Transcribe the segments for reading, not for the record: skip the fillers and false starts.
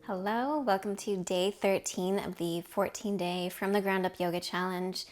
Hello, welcome to day 13 of the 14-day From the Ground Up Yoga Challenge.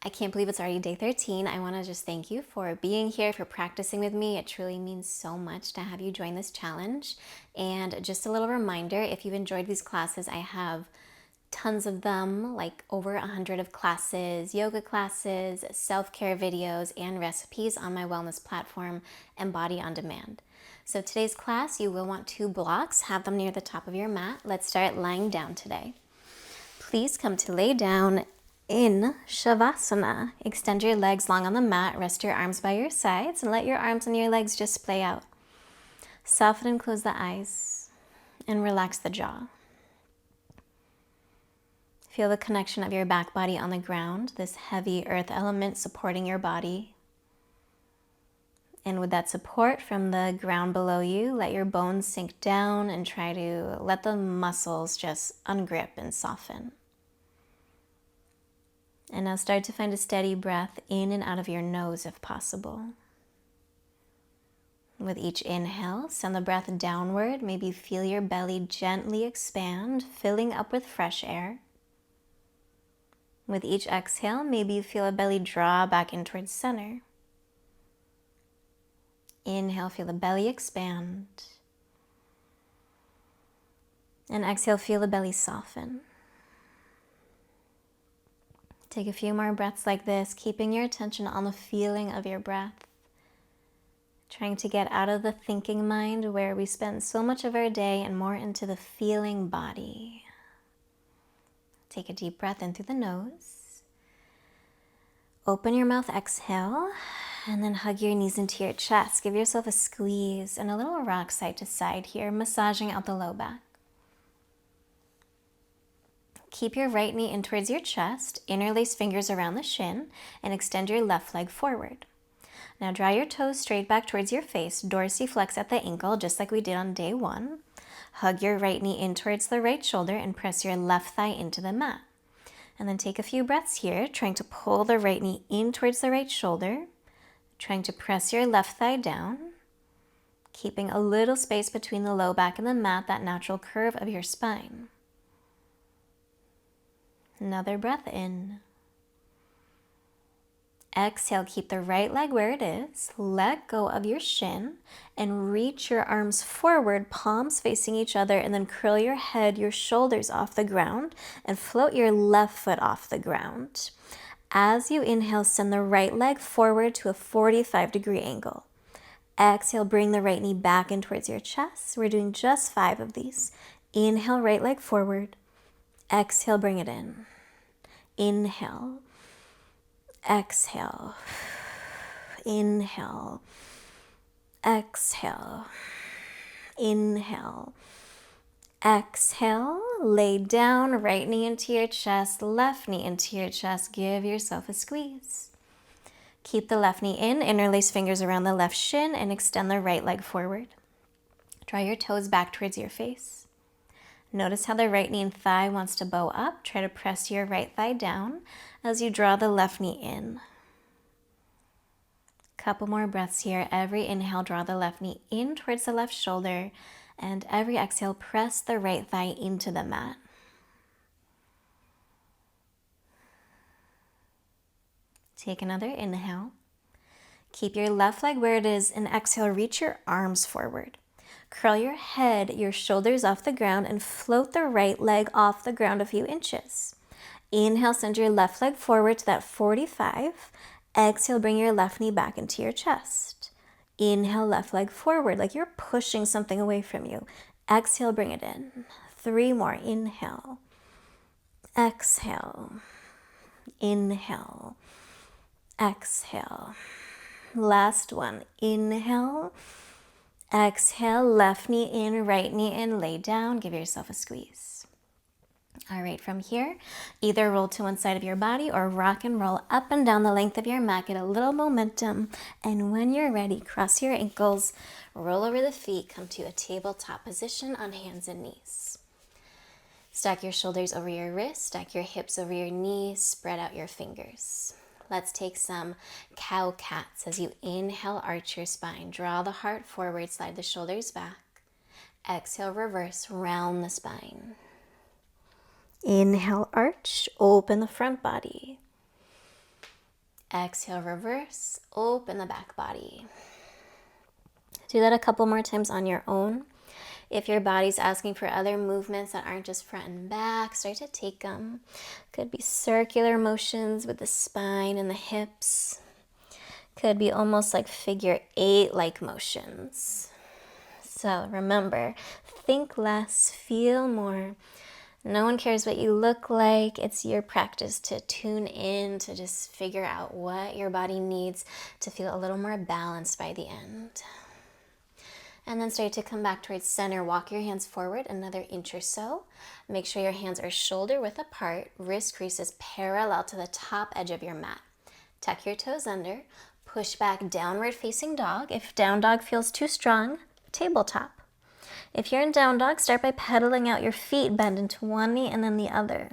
I can't believe it's already day 13. I want to just thank you for being here, for practicing with me. It truly means so much to have you join this challenge. And just a little reminder, if you've enjoyed these classes, I have tons of them, like over 100 of classes, yoga classes, self-care videos, and recipes on my wellness platform, Embody on Demand. So today's class, you will want 2 blocks, have them near the top of your mat. Let's start lying down today. Please come to lay down in Shavasana. Extend your legs long on the mat, rest your arms by your sides, and let your arms and your legs just splay out. Soften and close the eyes, and relax the jaw. Feel the connection of your back body on the ground, this heavy earth element supporting your body. And with that support from the ground below you, let your bones sink down and try to let the muscles just ungrip and soften. And now start to find a steady breath in and out of your nose if possible. With each inhale, send the breath downward. Maybe feel your belly gently expand, filling up with fresh air. With each exhale, maybe you feel a belly draw back in towards center. Inhale, feel the belly expand. And exhale, feel the belly soften. Take a few more breaths like this, keeping your attention on the feeling of your breath. Trying to get out of the thinking mind where we spend so much of our day and more into the feeling body. Take a deep breath in through the nose. Open your mouth, exhale. And then hug your knees into your chest. Give yourself a squeeze and a little rock side to side here, massaging out the low back. Keep your right knee in towards your chest, interlace fingers around the shin, and extend your left leg forward. Now draw your toes straight back towards your face, dorsiflex at the ankle, just like we did on day 1. Hug your right knee in towards the right shoulder and press your left thigh into the mat. And then take a few breaths here, trying to pull the right knee in towards the right shoulder, trying to press your left thigh down, keeping a little space between the low back and the mat, that natural curve of your spine. Another breath in. Exhale, keep the right leg where it is. Let go of your shin and reach your arms forward, palms facing each other, and then curl your head, your shoulders off the ground, and float your left foot off the ground. As you inhale, send the right leg forward to a 45-degree angle. Exhale, bring the right knee back in towards your chest. We're doing just 5 of these. Inhale, right leg forward. Exhale, bring it in. Inhale. Exhale. Inhale. Exhale. Inhale. Exhale, lay down, right knee into your chest, left knee into your chest. Give yourself a squeeze. Keep the left knee in, interlace fingers around the left shin, and extend the right leg forward. Draw your toes back towards your face. Notice how the right knee and thigh wants to bow up. Try to press your right thigh down as you draw the left knee in. Couple more breaths here. Every inhale, draw the left knee in towards the left shoulder. And every exhale, press the right thigh into the mat. Take another inhale. Keep your left leg where it is, and exhale, reach your arms forward. Curl your head, your shoulders off the ground, and float the right leg off the ground a few inches. Inhale, send your left leg forward to that 45. Exhale, bring your left knee back into your chest. Inhale, left leg forward, like you're pushing something away from you. Exhale, bring it in. 3 more. Inhale. Exhale. Inhale. Exhale. Last one. Inhale. Exhale, left knee in, right knee in, lay down. Give yourself a squeeze. All right, from here, either roll to one side of your body or rock and roll up and down the length of your mat. Get a little momentum. And when you're ready, cross your ankles, roll over the feet, come to a tabletop position on hands and knees. Stack your shoulders over your wrists, stack your hips over your knees, spread out your fingers. Let's take some cow cats. As you inhale, arch your spine. Draw the heart forward, slide the shoulders back. Exhale, reverse, round the spine. Inhale, arch, open the front body. Exhale, reverse, open the back body. Do that a couple more times on your own. If your body's asking for other movements that aren't just front and back, start to take them. Could be circular motions with the spine and the hips. Could be almost like figure 8-like motions. So remember, think less, feel more. No one cares what you look like. It's your practice to tune in, to just figure out what your body needs to feel a little more balanced by the end. And then start to come back towards center. Walk your hands forward another inch or so. Make sure your hands are shoulder width apart, wrist creases parallel to the top edge of your mat. Tuck your toes under, push back downward facing dog. If down dog feels too strong, tabletop. If you're in down dog, start by pedaling out your feet, bend into one knee and then the other.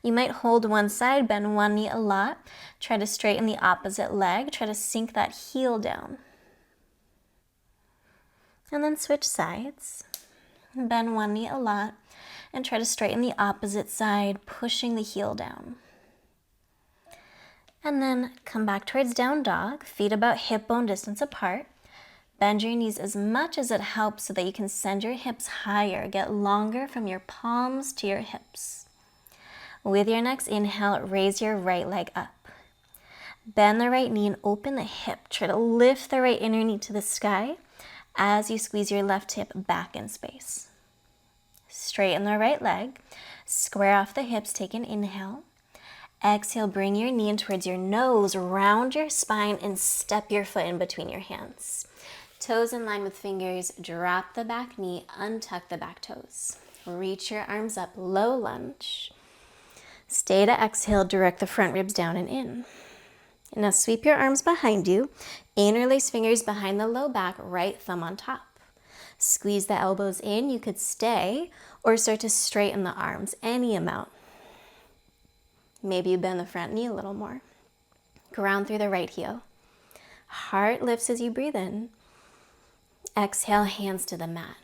You might hold one side, bend one knee a lot. Try to straighten the opposite leg. Try to sink that heel down. And then switch sides. Bend one knee a lot and try to straighten the opposite side, pushing the heel down. And then come back towards down dog, feet about hip bone distance apart. Bend your knees as much as it helps so that you can send your hips higher. Get longer from your palms to your hips. With your next inhale, raise your right leg up. Bend the right knee and open the hip. Try to lift the right inner knee to the sky as you squeeze your left hip back in space. Straighten the right leg. Square off the hips. Take an inhale. Exhale, bring your knee in towards your nose. Round your spine and step your foot in between your hands. Toes in line with fingers. Drop the back knee. Untuck the back toes. Reach your arms up. Low lunge. Stay to exhale. Direct the front ribs down and in. Now sweep your arms behind you. Interlace fingers behind the low back, right thumb on top. Squeeze the elbows in. You could stay or start to straighten the arms, any amount. Maybe you bend the front knee a little more. Ground through the right heel. Heart lifts as you breathe in. Exhale, hands to the mat.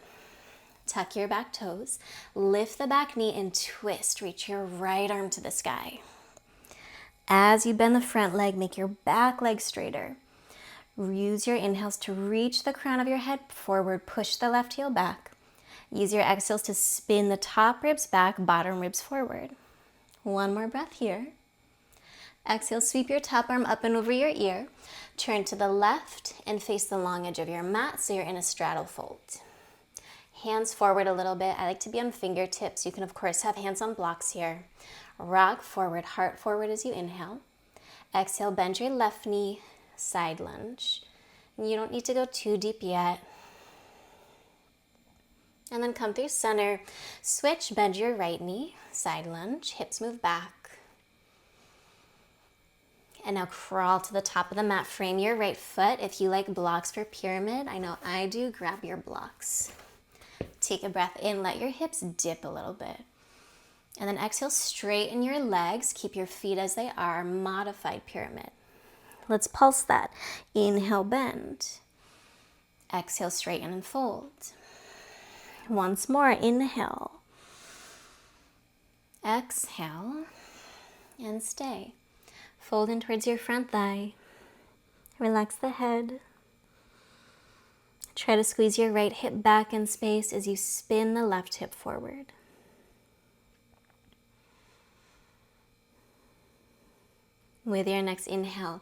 Tuck your back toes. Lift the back knee and twist. Reach your right arm to the sky. As you bend the front leg, make your back leg straighter. Use your inhales to reach the crown of your head forward. Push the left heel back. Use your exhales to spin the top ribs back, bottom ribs forward. One more breath here. Exhale, sweep your top arm up and over your ear. Turn to the left and face the long edge of your mat so you're in a straddle fold. Hands forward a little bit. I like to be on fingertips. You can, of course, have hands on blocks here. Rock forward, heart forward as you inhale. Exhale, bend your left knee, side lunge. You don't need to go too deep yet. And then come through center. Switch, bend your right knee, side lunge, hips move back. And now crawl to the top of the mat. Frame your right foot. If you like blocks for pyramid, I know I do, grab your blocks. Take a breath in, let your hips dip a little bit. And then exhale, straighten your legs. Keep your feet as they are, modified pyramid. Let's pulse that. Inhale, bend. Exhale, straighten and fold. Once more, inhale. Exhale, and stay. Fold in towards your front thigh. Relax the head. Try to squeeze your right hip back in space as you spin the left hip forward. With your next inhale,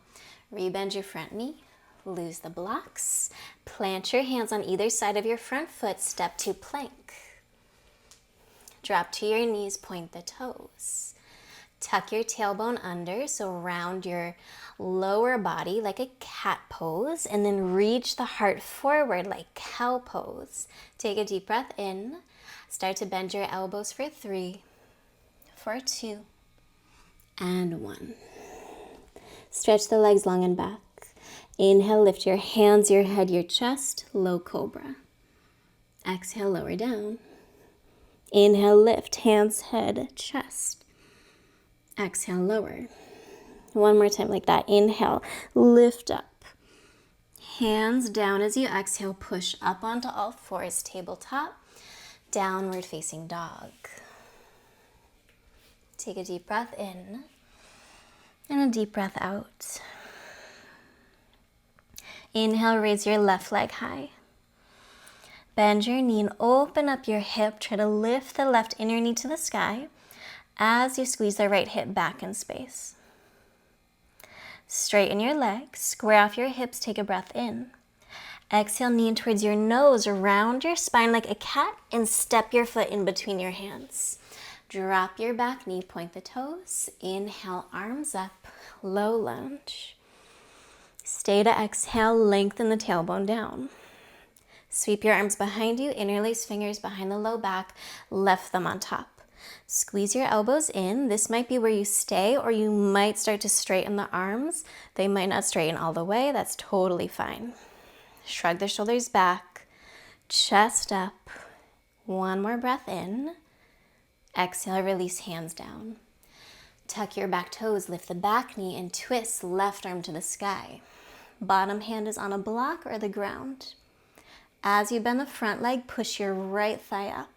rebend your front knee, lose the blocks, plant your hands on either side of your front foot, step to plank. Drop to your knees, point the toes. Tuck your tailbone under, so round your lower body like a cat pose, and then reach the heart forward like cow pose. Take a deep breath in. Start to bend your elbows for 3, for 2, and 1. Stretch the legs long and back. Inhale, lift your hands, your head, your chest, low cobra. Exhale, lower down. Inhale, lift, hands, head, chest. Exhale, lower. One more time like that. Inhale, lift up. Hands down as you exhale, push up onto all fours, tabletop, downward facing dog. Take a deep breath in and a deep breath out. Inhale, raise your left leg high. Bend your knee and open up your hip. Try to lift the left inner knee to the sky as you squeeze the right hip back in space. Straighten your legs, square off your hips, take a breath in. Exhale, knee in towards your nose, round your spine like a cat and step your foot in between your hands. Drop your back knee, point the toes. Inhale, arms up, low lunge. Stay to exhale, lengthen the tailbone down. Sweep your arms behind you, interlace fingers behind the low back, lift them on top. Squeeze your elbows in. This might be where you stay, or you might start to straighten the arms. They might not straighten all the way. That's totally fine. Shrug the shoulders back, chest up. One more breath in. Exhale, release hands down. Tuck your back toes, lift the back knee, and twist left arm to the sky. Bottom hand is on a block or the ground. As you bend the front leg, push your right thigh up.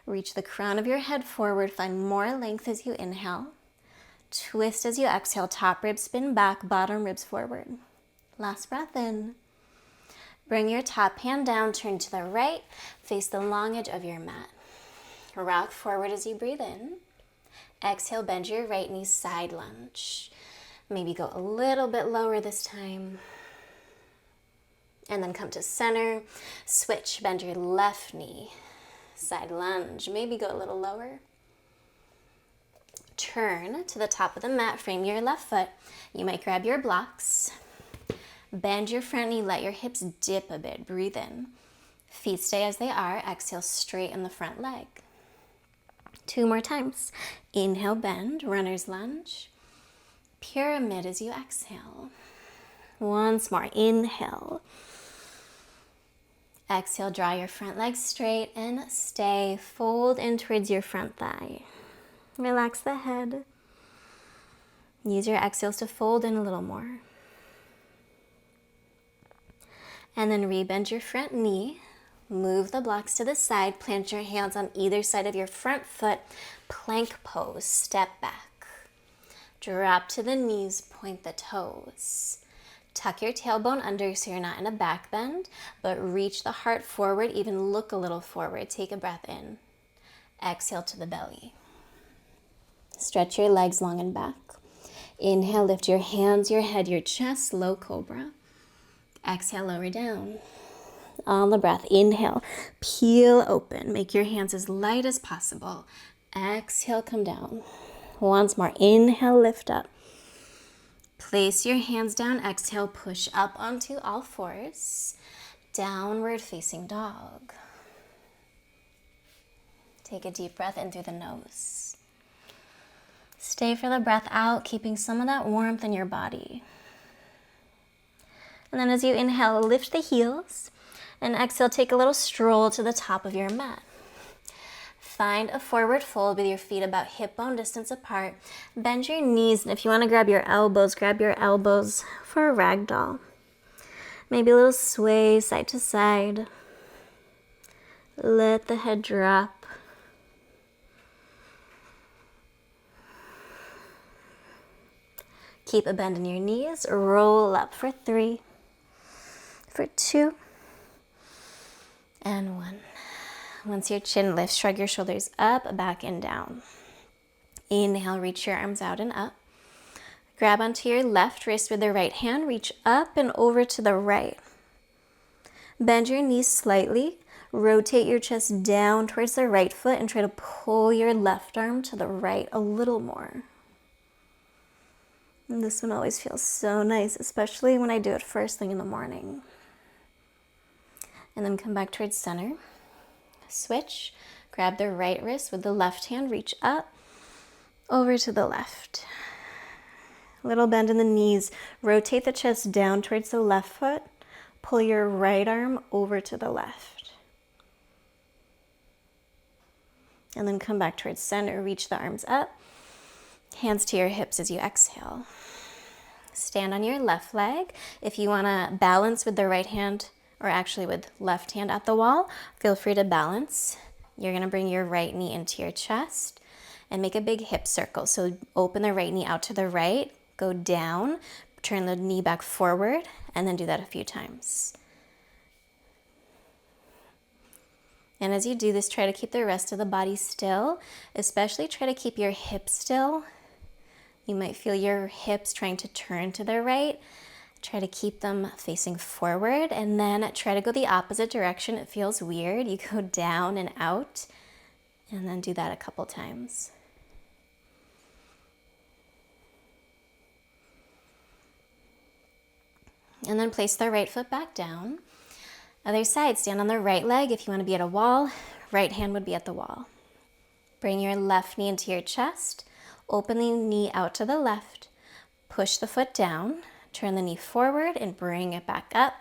Reach the crown of your head forward, find more length as you inhale. Twist as you exhale, top ribs spin back, bottom ribs forward. Last breath in. Bring your top hand down, turn to the right, face the long edge of your mat. Rock forward as you breathe in. Exhale, bend your right knee, side lunge. Maybe go a little bit lower this time. And then come to center, switch, bend your left knee. Side lunge, maybe go a little lower. Turn to the top of the mat, frame your left foot. You might grab your blocks. Bend your front knee, let your hips dip a bit, breathe in. Feet stay as they are, exhale, straighten the front leg. 2 more times. Inhale, bend, runner's lunge. Pyramid as you exhale. Once more, inhale. Exhale, draw your front leg straight and stay. Fold in towards your front thigh. Relax the head. Use your exhales to fold in a little more. And then rebend your front knee. Move the blocks to the side. Plant your hands on either side of your front foot. Plank pose, step back. Drop to the knees, point the toes. Tuck your tailbone under so you're not in a back bend, but reach the heart forward, even look a little forward. Take a breath in. Exhale to the belly. Stretch your legs long and back. Inhale, lift your hands, your head, your chest, low cobra. Exhale, lower down. On the breath, inhale, peel open. Make your hands as light as possible. Exhale, come down. Once more, inhale, lift up. Place your hands down, exhale, push up onto all fours. Downward facing dog. Take a deep breath in through the nose. Stay for the breath out, keeping some of that warmth in your body. And then as you inhale, lift the heels. And exhale, take a little stroll to the top of your mat. Find a forward fold with your feet about hip bone distance apart. Bend your knees, and if you want to grab your elbows for a ragdoll. Maybe a little sway side to side. Let the head drop. Keep a bend in your knees. Roll up for 3, for 2, and 1. Once your chin lifts, shrug your shoulders up, back, and down. Inhale, reach your arms out and up. Grab onto your left wrist with the right hand. Reach up and over to the right. Bend your knees slightly. Rotate your chest down towards the right foot and try to pull your left arm to the right a little more. And this one always feels so nice, especially when I do it first thing in the morning. And then come back towards center. Switch, grab the right wrist with the left hand, reach up, over to the left. Little bend in the knees, rotate the chest down towards the left foot, pull your right arm over to the left. And then come back towards center, reach the arms up, hands to your hips as you exhale. Stand on your left leg. If you want to balance with the right hand, or actually with left hand at the wall, feel free to balance. You're going to bring your right knee into your chest and make a big hip circle. So open the right knee out to the right, go down, turn the knee back forward, and then do that a few times. And as you do this, try to keep the rest of the body still, especially try to keep your hips still. You might feel your hips trying to turn to the right. Try to keep them facing forward, and then try to go the opposite direction. It feels weird. You go down and out, and then do that a couple times. And then place the right foot back down. Other side, stand on the right leg. If you want to be at a wall, right hand would be at the wall. Bring your left knee into your chest. Open the knee out to the left. Push the foot down. Turn the knee forward and bring it back up.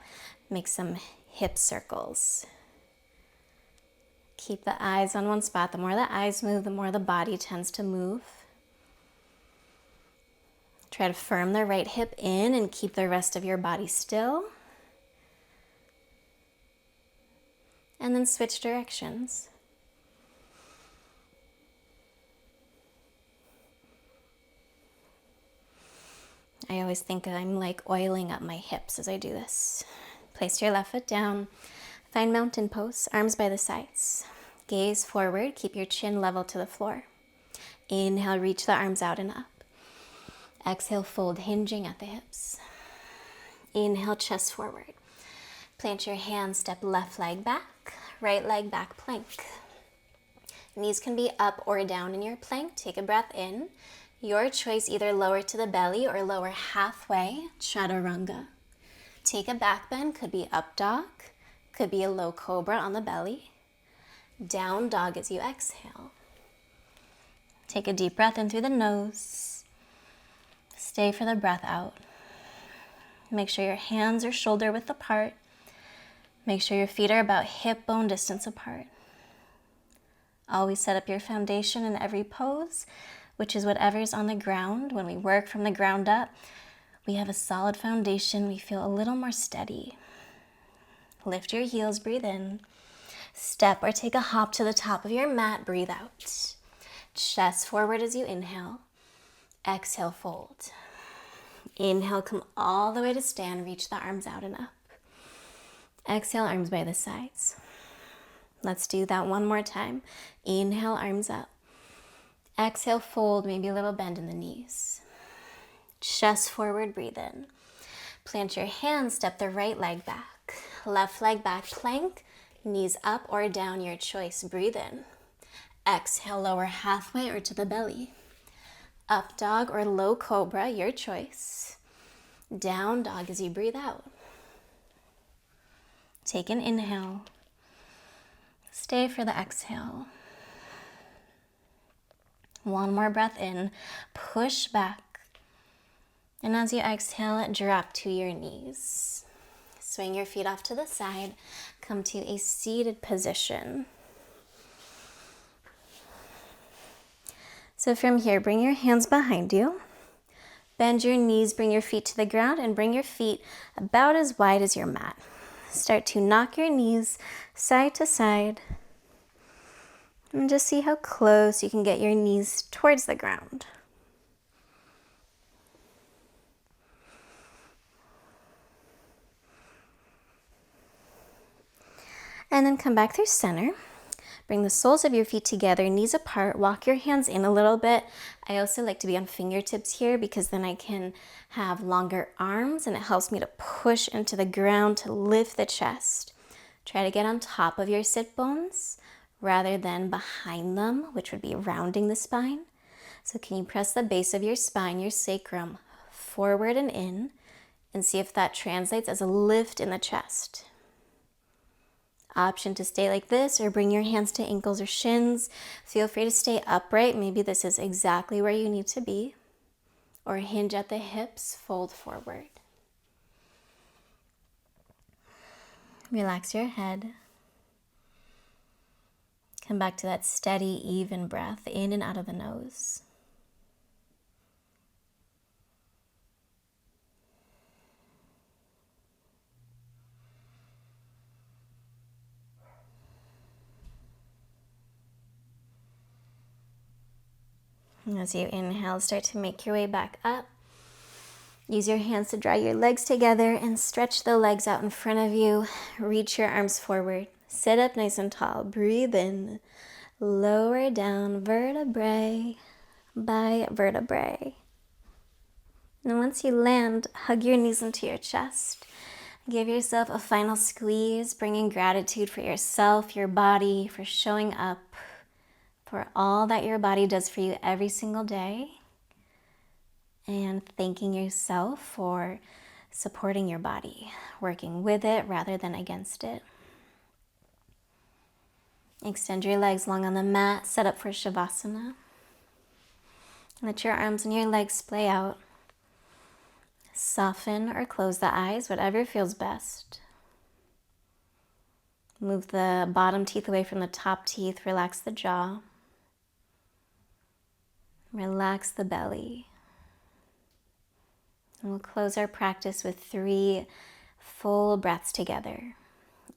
Make some hip circles. Keep the eyes on one spot. The more the eyes move, the more the body tends to move. Try to firm the right hip in and keep the rest of your body still. And then switch directions. I always think I'm like oiling up my hips as I do this. Place your left foot down. Find mountain pose, arms by the sides. Gaze forward, keep your chin level to the floor. Inhale, reach the arms out and up. Exhale, fold, hinging at the hips. Inhale, chest forward. Plant your hands, step left leg back, right leg back, plank. Knees can be up or down in your plank. Take a breath in. Your choice, either lower to the belly or lower halfway, chaturanga. Take a back bend, could be up dog, could be a low cobra on the belly. Down dog as you exhale. Take a deep breath in through the nose. Stay for the breath out. Make sure your hands are shoulder width apart. Make sure your feet are about hip bone distance apart. Always set up your foundation in every pose, which is whatever's on the ground. When we work from the ground up, we have a solid foundation. We feel a little more steady. Lift your heels, breathe in. Step or take a hop to the top of your mat, breathe out. Chest forward as you inhale. Exhale, fold. Inhale, come all the way to stand, reach the arms out and up. Exhale, arms by the sides. Let's do that one more time. Inhale, arms up. Exhale, fold, maybe a little bend in the knees. Chest forward, breathe in. Plant your hands, step the right leg back. Left leg back, plank. Knees up or down, your choice. Breathe in. Exhale, lower halfway or to the belly. Up dog or low cobra, your choice. Down dog as you breathe out. Take an inhale. Stay for the exhale. One more breath in. Push back. And as you exhale, drop to your knees. Swing your feet off to the side. Come to a seated position. So from here, bring your hands behind you. Bend your knees, bring your feet to the ground, and bring your feet about as wide as your mat. Start to knock your knees side to side. And just see how close you can get your knees towards the ground. And then come back through center. Bring the soles of your feet together, knees apart, walk your hands in a little bit. I also like to be on fingertips here because then I can have longer arms and it helps me to push into the ground to lift the chest. Try to get on top of your sit bones rather than behind them, which would be rounding the spine. So can you press the base of your spine, your sacrum, forward and in, and see if that translates as a lift in the chest. Option to stay like this or bring your hands to ankles or shins. Feel free to stay upright. Maybe this is exactly where you need to be. Or hinge at the hips, fold forward. Relax your head. Come back to that steady, even breath in and out of the nose. As you inhale, start to make your way back up. Use your hands to draw your legs together and stretch the legs out in front of you. Reach your arms forward. Sit up nice and tall. Breathe in. Lower down vertebrae by vertebrae. And once you land, hug your knees into your chest. Give yourself a final squeeze, bringing gratitude for yourself, your body, for showing up, for all that your body does for you every single day. And thanking yourself for supporting your body, working with it rather than against it. Extend your legs long on the mat, set up for Shavasana. Let your arms and your legs splay out. Soften or close the eyes, whatever feels best. Move the bottom teeth away from the top teeth, relax the jaw. Relax the belly. And we'll close our practice with 3 full breaths together.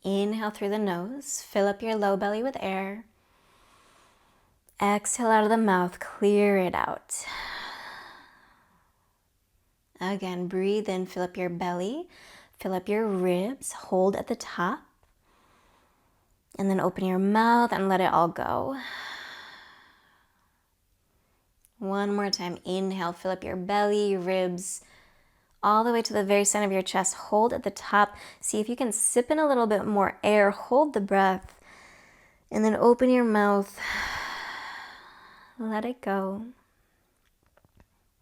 Inhale through the nose, fill up your low belly with air. Exhale out of the mouth, clear it out. Again, breathe in, fill up your belly, fill up your ribs, hold at the top. And then open your mouth and let it all go. One more time, inhale, fill up your belly, ribs, all the way to the very center of your chest. Hold at the top. See if you can sip in a little bit more air. Hold the breath. And then open your mouth. Let it go.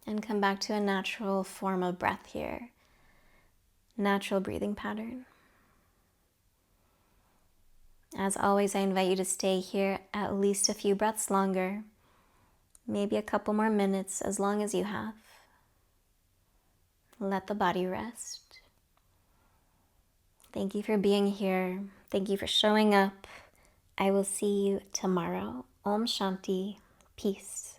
And come back to a natural form of breath here. Natural breathing pattern. As always, I invite you to stay here at least a few breaths longer. Maybe a couple more minutes, as long as you have. Let the body rest. Thank you for being here. Thank you for showing up. I will see you tomorrow. Om Shanti. Peace.